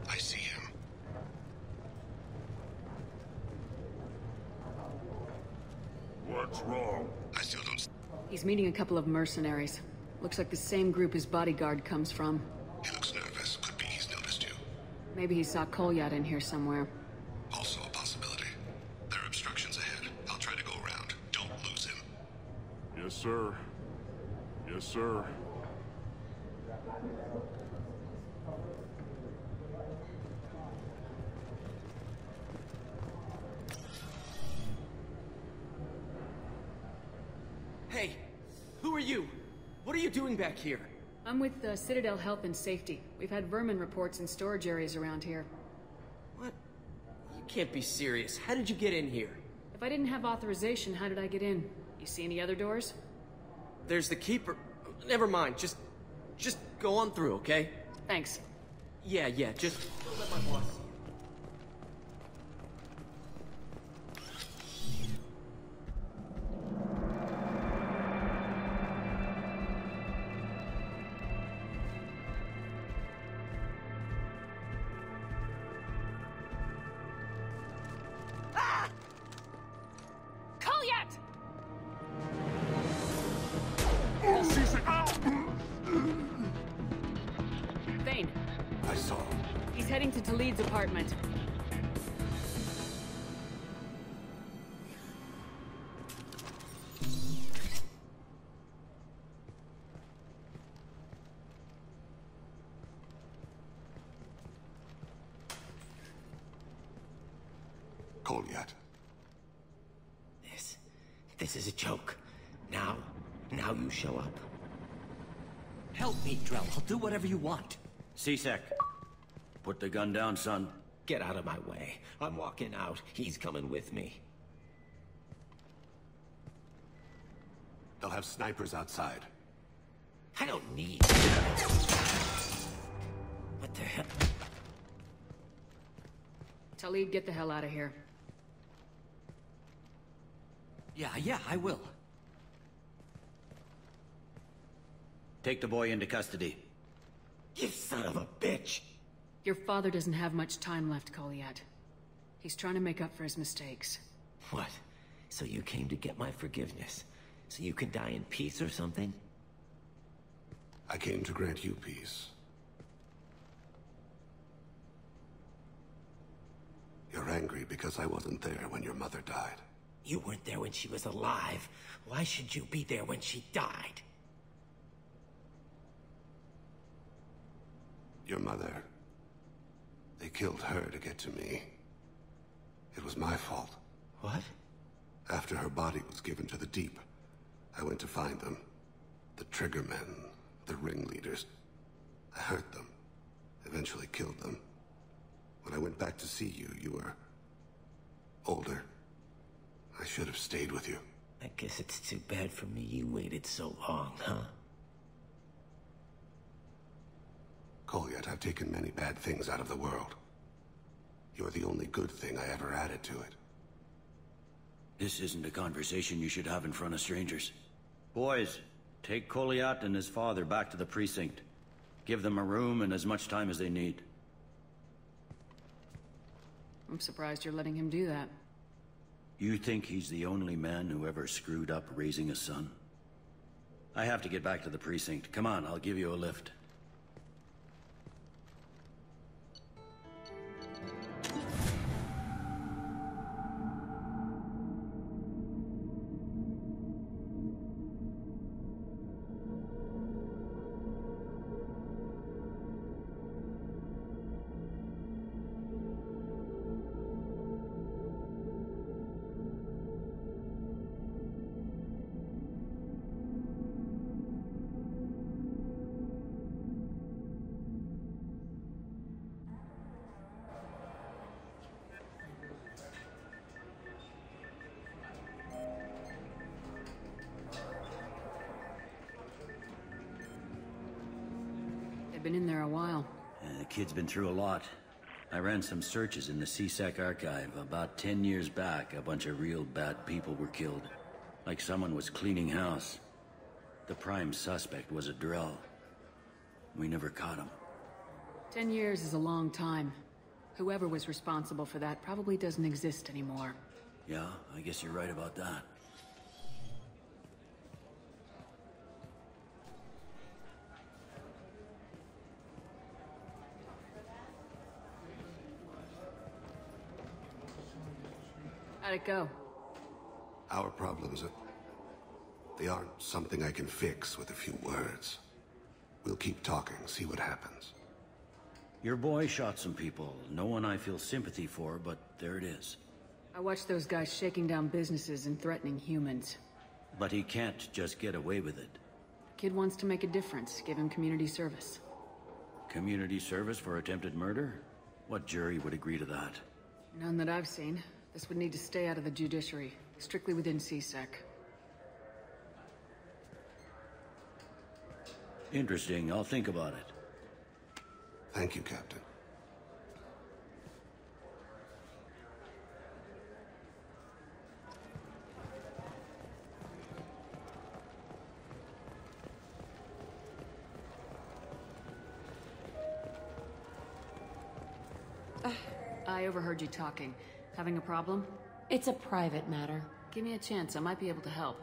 I see him. What's wrong? I still don't... He's meeting a couple of mercenaries. Looks like the same group his bodyguard comes from. He looks nervous. Could be he's noticed you. Maybe he saw Kolyat in here somewhere. Also a possibility. There are obstructions ahead. I'll try to go around. Don't lose him. Yes, sir. Yes, sir. Hey, who are you? What are you doing back here? I'm with Citadel Health and Safety. We've had vermin reports in storage areas around here. What? You can't be serious. How did you get in here? If I didn't have authorization, how did I get in? You see any other doors? There's the Keeper. Never mind. Just go on through, okay? Thanks. Yeah, just don't let my boss see you. Kolyat! Thane. I saw him. He's heading to Talid's apartment. Kolyat. This is a joke. Now you show up. Help me, Drell. I'll do whatever you want. C-Sec. Put the gun down, son. Get out of my way. I'm walking out. He's coming with me. They'll have snipers outside. I don't need... What the hell? Talid, get the hell out of here. Yeah, I will. Take the boy into custody. You son of a bitch! Your father doesn't have much time left, Kolyat. He's trying to make up for his mistakes. What? So you came to get my forgiveness? So you can die in peace or something? I came to grant you peace. You're angry because I wasn't there when your mother died. You weren't there when she was alive. Why should you be there when she died? Your mother... They killed her to get to me. It was my fault. What? After her body was given to the Deep, I went to find them. The Triggermen, the ringleaders. I hurt them. Eventually killed them. When I went back to see you, you were... older. I should have stayed with you. I guess it's too bad for me you waited so long, huh? Kolyat, I've taken many bad things out of the world. You're the only good thing I ever added to it. This isn't a conversation you should have in front of strangers. Boys, take Kolyat and his father back to the precinct. Give them a room and as much time as they need. I'm surprised you're letting him do that. You think he's the only man who ever screwed up raising a son? I have to get back to the precinct. Come on, I'll give you a lift. been in there a while. The kid's been through a lot. I ran some searches in the CSEC archive. About 10 years back, a bunch of real bad people were killed. Like someone was cleaning house. The prime suspect was a Drell. We never caught him. 10 years is a long time. Whoever was responsible for that probably doesn't exist anymore. Yeah, I guess you're right about that. How'd it go? Our problems they aren't something I can fix with a few words. We'll keep talking, see what happens. Your boy shot some people. No one I feel sympathy for, but there it is. I watched those guys shaking down businesses and threatening humans. But he can't just get away with it. Kid wants to make a difference. Give him community service. Community service for attempted murder? What jury would agree to that? None that I've seen. This would need to stay out of the judiciary, strictly within CSEC. Interesting. I'll think about it. Thank you, Captain. I overheard you talking. Having a problem? It's a private matter. Give me a chance. I might be able to help.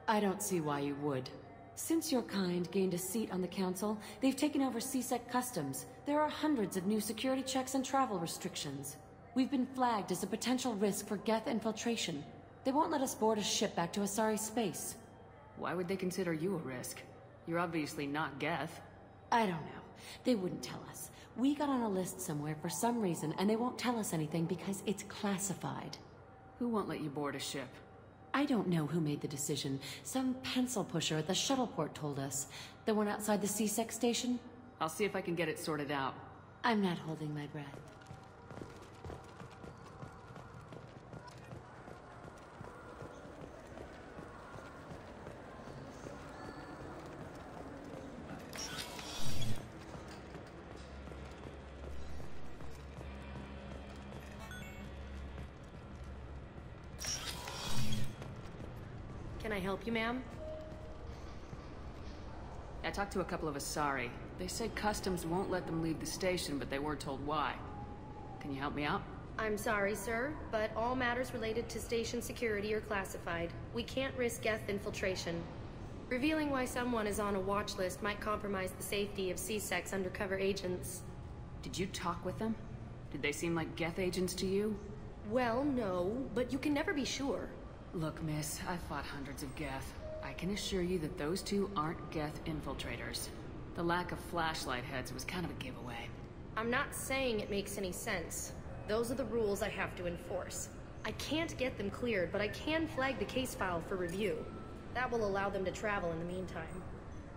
I don't see why you would. Since your kind gained a seat on the council, they've taken over CSEC customs. There are hundreds of new security checks and travel restrictions. We've been flagged as a potential risk for Geth infiltration. They won't let us board a ship back to Asari space. Why would they consider you a risk? You're obviously not Geth. I don't know. They wouldn't tell us. We got on a list somewhere for some reason, and they won't tell us anything because it's classified. Who won't let you board a ship? I don't know who made the decision. Some pencil pusher at the shuttleport told us. The one outside the CSEC station? I'll see if I can get it sorted out. I'm not holding my breath. Can I help you, ma'am? I talked to a couple of Asari. They say customs won't let them leave the station, but they weren't told why. Can you help me out? I'm sorry, sir, but all matters related to station security are classified. We can't risk Geth infiltration. Revealing why someone is on a watch list might compromise the safety of CSEC's undercover agents. Did you talk with them? Did they seem like Geth agents to you? Well, no, but you can never be sure. Look, miss, I've fought hundreds of Geth. I can assure you that those two aren't Geth infiltrators. The lack of flashlight heads was kind of a giveaway. I'm not saying it makes any sense. Those are the rules I have to enforce. I can't get them cleared, but I can flag the case file for review. That will allow them to travel in the meantime.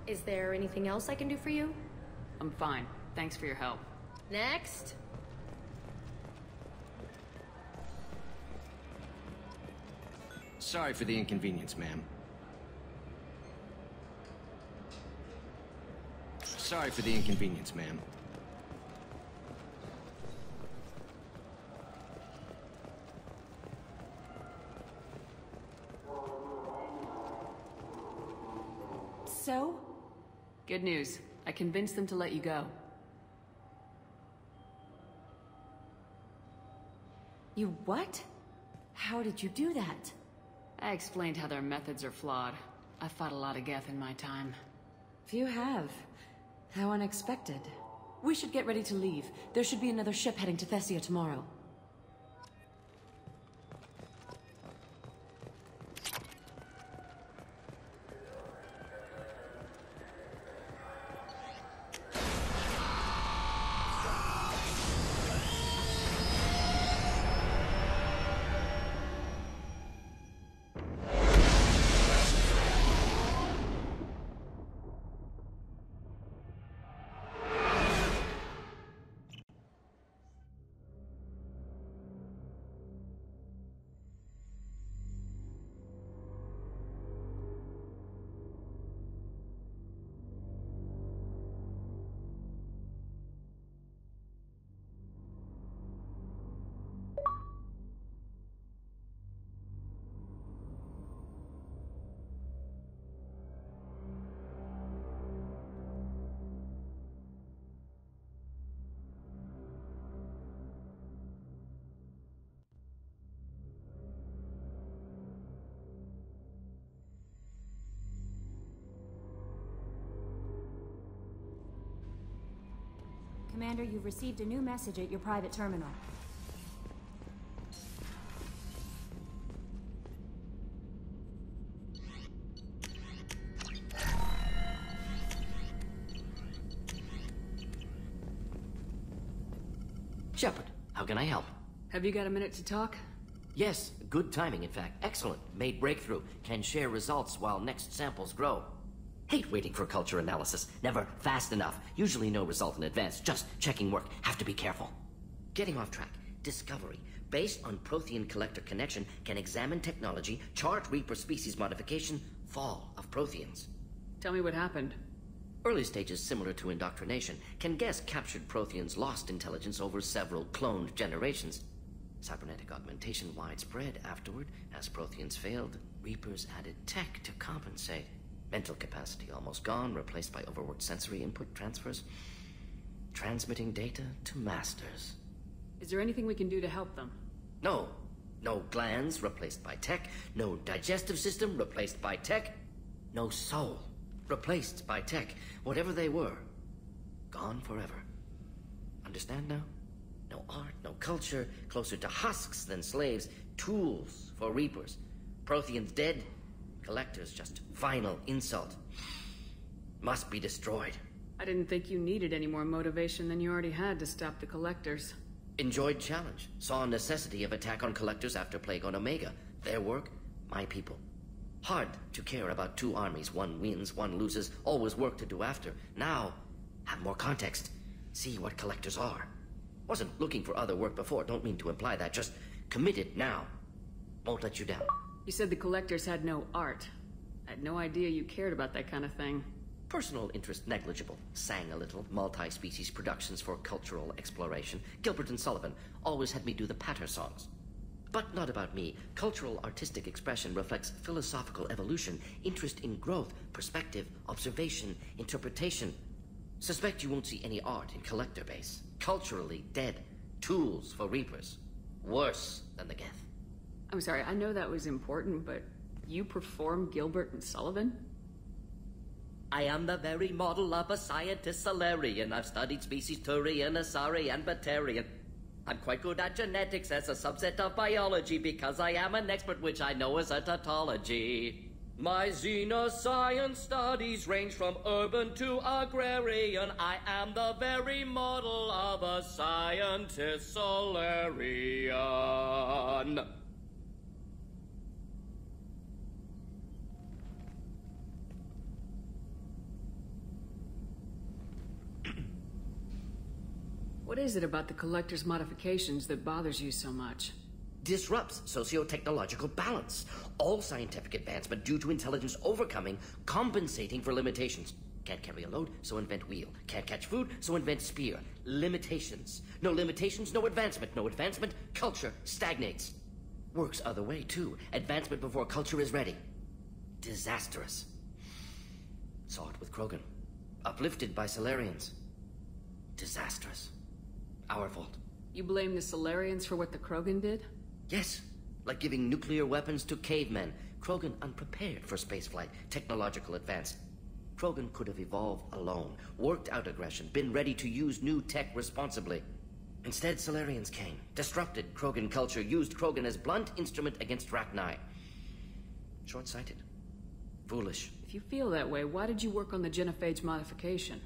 Is there anything else I can do for you? I'm fine. Thanks for your help. Next. Sorry for the inconvenience, ma'am. Sorry for the inconvenience, ma'am. So? Good news. I convinced them to let you go. You what? How did you do that? I explained how their methods are flawed. I've fought a lot of Geth in my time. You have. How unexpected. We should get ready to leave. There should be another ship heading to Thessia tomorrow. Commander, you've received a new message at your private terminal. Shepard, how can I help? Have you got a minute to talk? Yes, good timing, in fact. Excellent. Made breakthrough. Can share results while next samples grow. Hate waiting for culture analysis. Never fast enough. Usually no result in advance. Just checking work. Have to be careful. Getting off track. Discovery. Based on Prothean collector connection, can examine technology, chart Reaper species modification, fall of Protheans. Tell me what happened. Early stages similar to indoctrination. Can guess captured Protheans lost intelligence over several cloned generations. Cybernetic augmentation widespread afterward. As Protheans failed, Reapers added tech to compensate. Mental capacity almost gone, replaced by overworked sensory input transfers. Transmitting data to masters. Is there anything we can do to help them? No. No glands replaced by tech. No digestive system replaced by tech. No soul replaced by tech. Whatever they were, gone forever. Understand now? No art, no culture, closer to husks than slaves. Tools for Reapers. Protheans dead. Collectors just final insult. Must be destroyed. I didn't think you needed any more motivation than you already had to stop the Collectors. Enjoyed challenge. Saw necessity of attack on Collectors after Plague on Omega. Their work, my people. Hard to care about two armies. One wins, one loses. Always work to do after. Now, have more context. See what Collectors are. Wasn't looking for other work before. Don't mean to imply that. Just committed now. Won't let you down. You said the Collectors had no art. I had no idea you cared about that kind of thing. Personal interest negligible. Sang a little. Multi-species productions for cultural exploration. Gilbert and Sullivan always had me do the patter songs. But not about me. Cultural artistic expression reflects philosophical evolution, interest in growth, perspective, observation, interpretation. Suspect you won't see any art in Collector base. Culturally dead. Tools for Reapers. Worse than the Geth. I'm sorry, I know that was important, but you perform Gilbert and Sullivan? I am the very model of a scientist Salarian. I've studied species Turian, Asari, and Batarian. I'm quite good at genetics as a subset of biology because I am an expert, which I know is a tautology. My xenoscience studies range from urban to agrarian. I am the very model of a scientist Salarian. What is it about the Collector's modifications that bothers you so much? Disrupts socio-technological balance. All scientific advancement due to intelligence overcoming, compensating for limitations. Can't carry a load, so invent wheel. Can't catch food, so invent spear. Limitations. No limitations, no advancement. No advancement, culture stagnates. Works other way, too. Advancement before culture is ready. Disastrous. Saw it with Krogan. Uplifted by Salarians. Disastrous. Our fault. You blame the Salarians for what the Krogan did? Yes. Like giving nuclear weapons to cavemen. Krogan unprepared for spaceflight. Technological advance. Krogan could have evolved alone. Worked out aggression. Been ready to use new tech responsibly. Instead, Salarians came. Disrupted Krogan culture. Used Krogan as blunt instrument against Rachni. Short-sighted. Foolish. If you feel that way, why did you work on the genophage modification?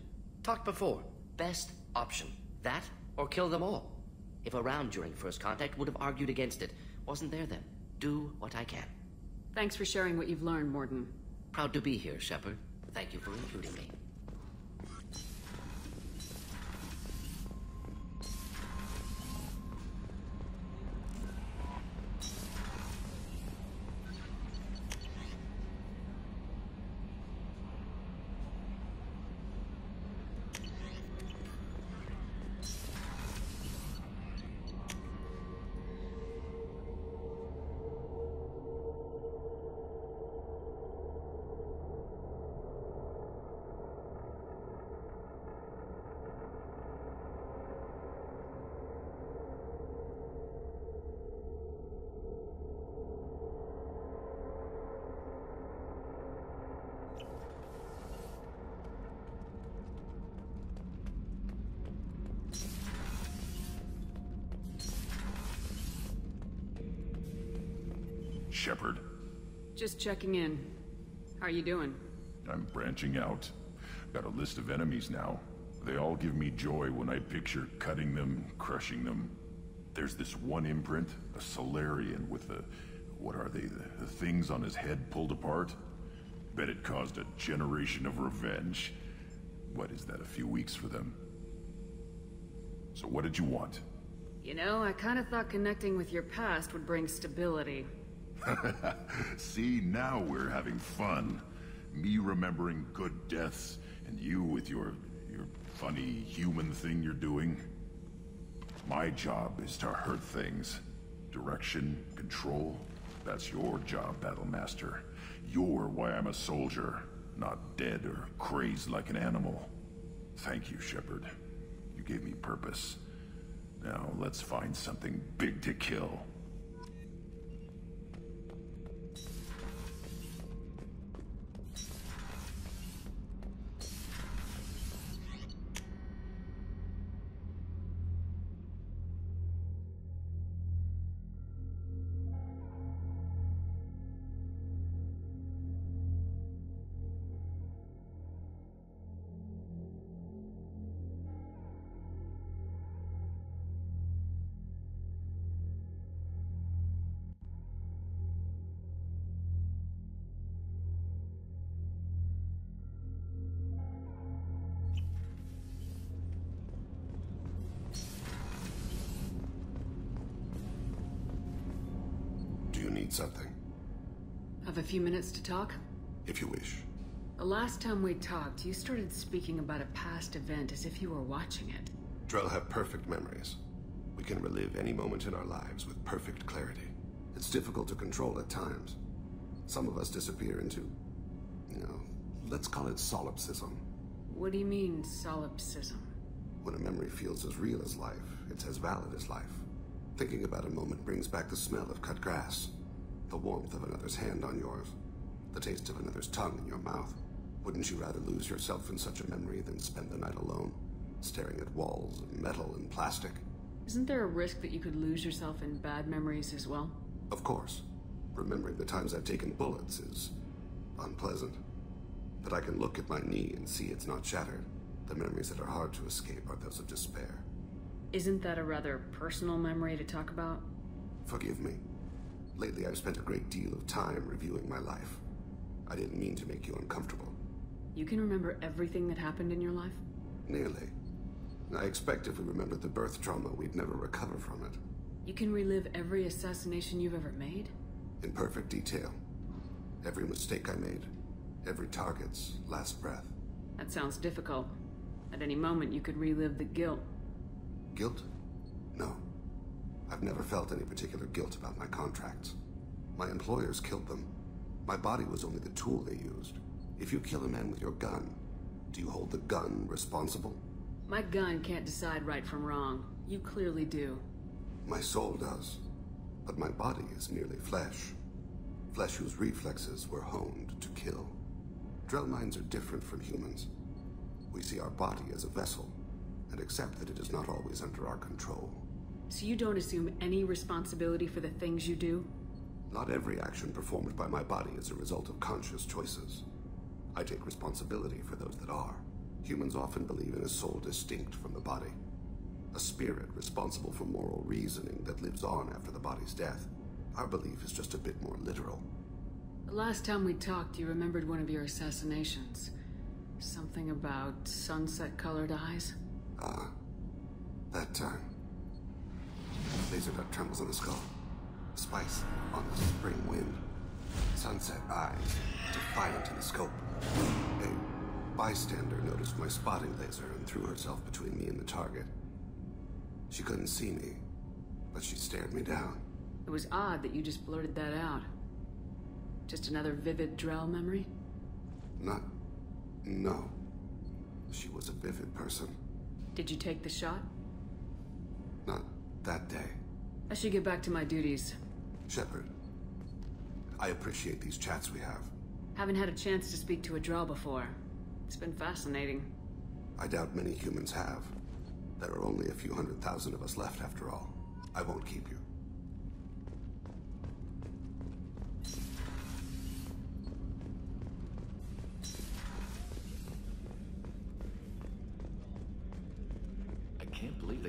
Talked before. Best option. That or kill them all. If around during first contact, would have argued against it. Wasn't there then. Do what I can. Thanks for sharing what you've learned, Morden. Proud to be here, Shepard. Thank you for including me. Shepard. Just checking in. How are you doing? I'm branching out. Got a list of enemies now. They all give me joy when I picture cutting them, crushing them. There's this one imprint, a Solarian with the... what are they? The things on his head pulled apart? Bet it caused a generation of revenge. What is that, a few weeks for them? So what did you want? You know, I kind of thought connecting with your past would bring stability. See, now we're having fun. Me remembering good deaths, and you with your funny human thing you're doing. My job is to hurt things. Direction, control, that's your job, Battlemaster. You're why I'm a soldier, not dead or crazed like an animal. Thank you, Shepard. You gave me purpose. Now let's find something big to kill. Something. Have a few minutes to talk? If you wish. The last time we talked, you started speaking about a past event as if you were watching it. Drell have perfect memories. We can relive any moment in our lives with perfect clarity. It's difficult to control at times. Some of us disappear into, let's call it solipsism. What do you mean, solipsism? When a memory feels as real as life, it's as valid as life. Thinking about a moment brings back the smell of cut grass. The warmth of another's hand on yours. The taste of another's tongue in your mouth. Wouldn't you rather lose yourself in such a memory than spend the night alone, staring at walls of metal and plastic? Isn't there a risk that you could lose yourself in bad memories as well? Of course. Remembering the times I've taken bullets is unpleasant. But I can look at my knee and see it's not shattered. The memories that are hard to escape are those of despair. Isn't that a rather personal memory to talk about? Forgive me. Lately, I've spent a great deal of time reviewing my life. I didn't mean to make you uncomfortable. You can remember everything that happened in your life? Nearly. I expect if we remembered the birth trauma, we'd never recover from it. You can relive every assassination you've ever made? In perfect detail. Every mistake I made. Every target's last breath. That sounds difficult. At any moment, you could relive the guilt. Guilt? No. I've never felt any particular guilt about my contracts. My employers killed them. My body was only the tool they used. If you kill a man with your gun, do you hold the gun responsible? My gun can't decide right from wrong. You clearly do. My soul does. But my body is merely flesh. Flesh whose reflexes were honed to kill. Drell minds are different from humans. We see our body as a vessel, and accept that it is not always under our control. So you don't assume any responsibility for the things you do? Not every action performed by my body is a result of conscious choices. I take responsibility for those that are. Humans often believe in a soul distinct from the body. A spirit responsible for moral reasoning that lives on after the body's death. Our belief is just a bit more literal. The last time we talked, you remembered one of your assassinations. Something about sunset-colored eyes? Ah, that time. Laser dot trembles on the skull. Spice on the spring wind. Sunset eyes, defiant in the scope. A bystander noticed my spotting laser and threw herself between me and the target. She couldn't see me, but she stared me down. It was odd that you just blurted that out. Just another vivid Drell memory? No. She was a vivid person. Did you take the shot? Not that day. I should get back to my duties. Shepard, I appreciate these chats we have. Haven't had a chance to speak to a Drell before. It's been fascinating. I doubt many humans have. There are only a few 100,000 of us left after all. I won't keep you.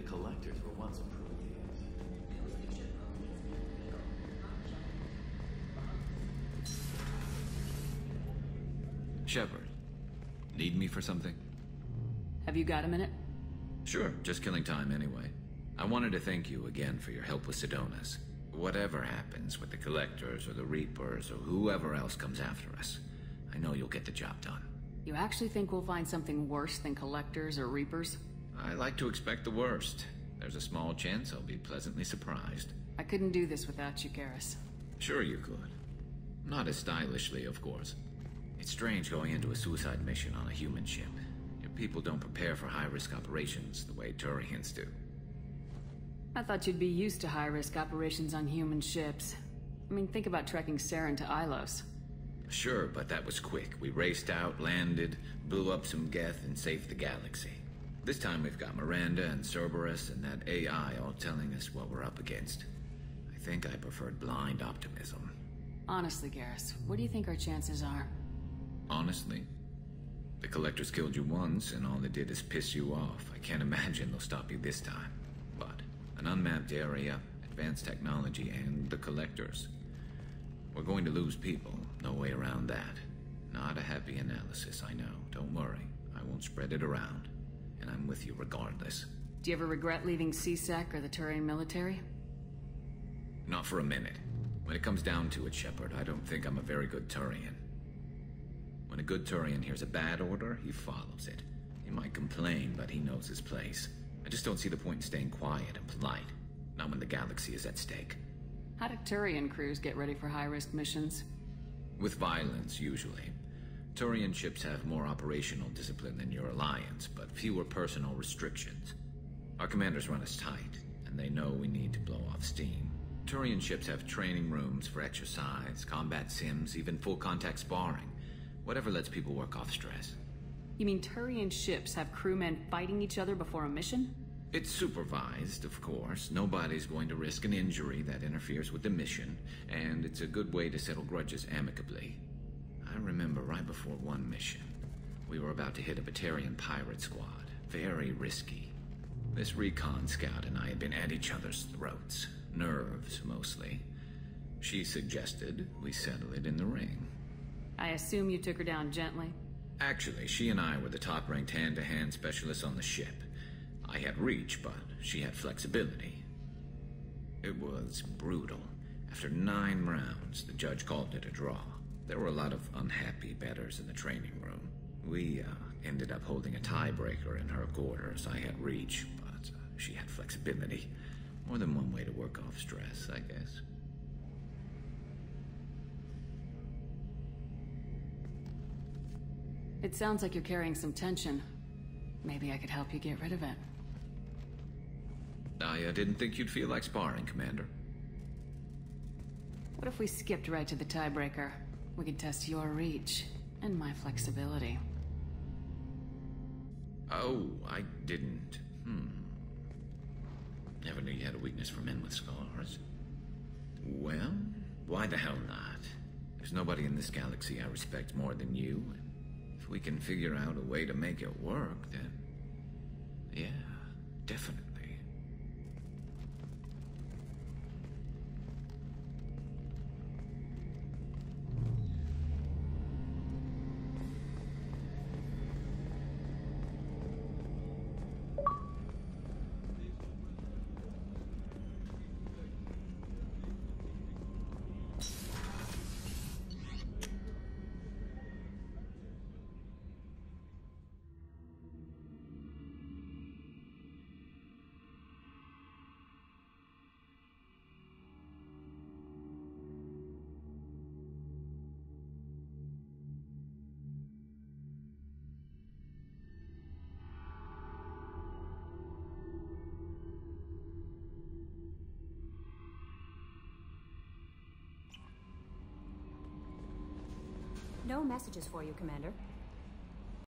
collectors were once approved. Shepard, need me for something? Have you got a minute? Sure, just killing time anyway. I wanted to thank you again for your help with Sidonis. Whatever happens with the Collectors or the Reapers or whoever else comes after us, I know you'll get the job done. You actually think we'll find something worse than Collectors or Reapers? I like to expect the worst. There's a small chance I'll be pleasantly surprised. I couldn't do this without you, Garrus. Sure you could. Not as stylishly, of course. It's strange going into a suicide mission on a human ship. Your people don't prepare for high-risk operations the way Turians do. I thought you'd be used to high-risk operations on human ships. I mean, think about trekking Saren to Ilos. Sure, but that was quick. We raced out, landed, blew up some Geth, and saved the galaxy. This time we've got Miranda and Cerberus and that AI all telling us what we're up against. I think I preferred blind optimism. Honestly, Garrus, what do you think our chances are? Honestly? The Collectors killed you once, and all they did is piss you off. I can't imagine they'll stop you this time. But an unmapped area, advanced technology, and the Collectors. We're going to lose people. No way around that. Not a happy analysis, I know. Don't worry. I won't spread it around. And I'm with you regardless. Do you ever regret leaving CSEC or the Turian military? Not for a minute. When it comes down to it, Shepard, I don't think I'm a very good Turian. When a good Turian hears a bad order, he follows it. He might complain, but he knows his place. I just don't see the point in staying quiet and polite. Not when the galaxy is at stake. How do Turian crews get ready for high-risk missions? With violence, usually. Turian ships have more operational discipline than your alliance, but fewer personal restrictions. Our commanders run us tight, and they know we need to blow off steam. Turian ships have training rooms for exercise, combat sims, even full-contact sparring. Whatever lets people work off stress. You mean Turian ships have crewmen fighting each other before a mission? It's supervised, of course. Nobody's going to risk an injury that interferes with the mission, and it's a good way to settle grudges amicably. I remember right before one mission, we were about to hit a Batarian pirate squad. Very risky. This recon scout and I had been at each other's throats. Nerves, mostly. She suggested we settle it in the ring. I assume you took her down gently? Actually, she and I were the top-ranked hand-to-hand specialists on the ship. I had reach, but she had flexibility. It was brutal. After 9 rounds, the judge called it a draw. There were a lot of unhappy bettors in the training room. We ended up holding a tiebreaker in her quarters. I had reach, but she had flexibility. More than one way to work off stress, I guess. It sounds like you're carrying some tension. Maybe I could help you get rid of it. I didn't think you'd feel like sparring, Commander. What if we skipped right to the tiebreaker? We could test your reach and my flexibility. Oh, I didn't. Never knew you had a weakness for men with scars. Well, why the hell not? There's nobody in this galaxy I respect more than you. If we can figure out a way to make it work, then... yeah, definitely. No messages for you, Commander.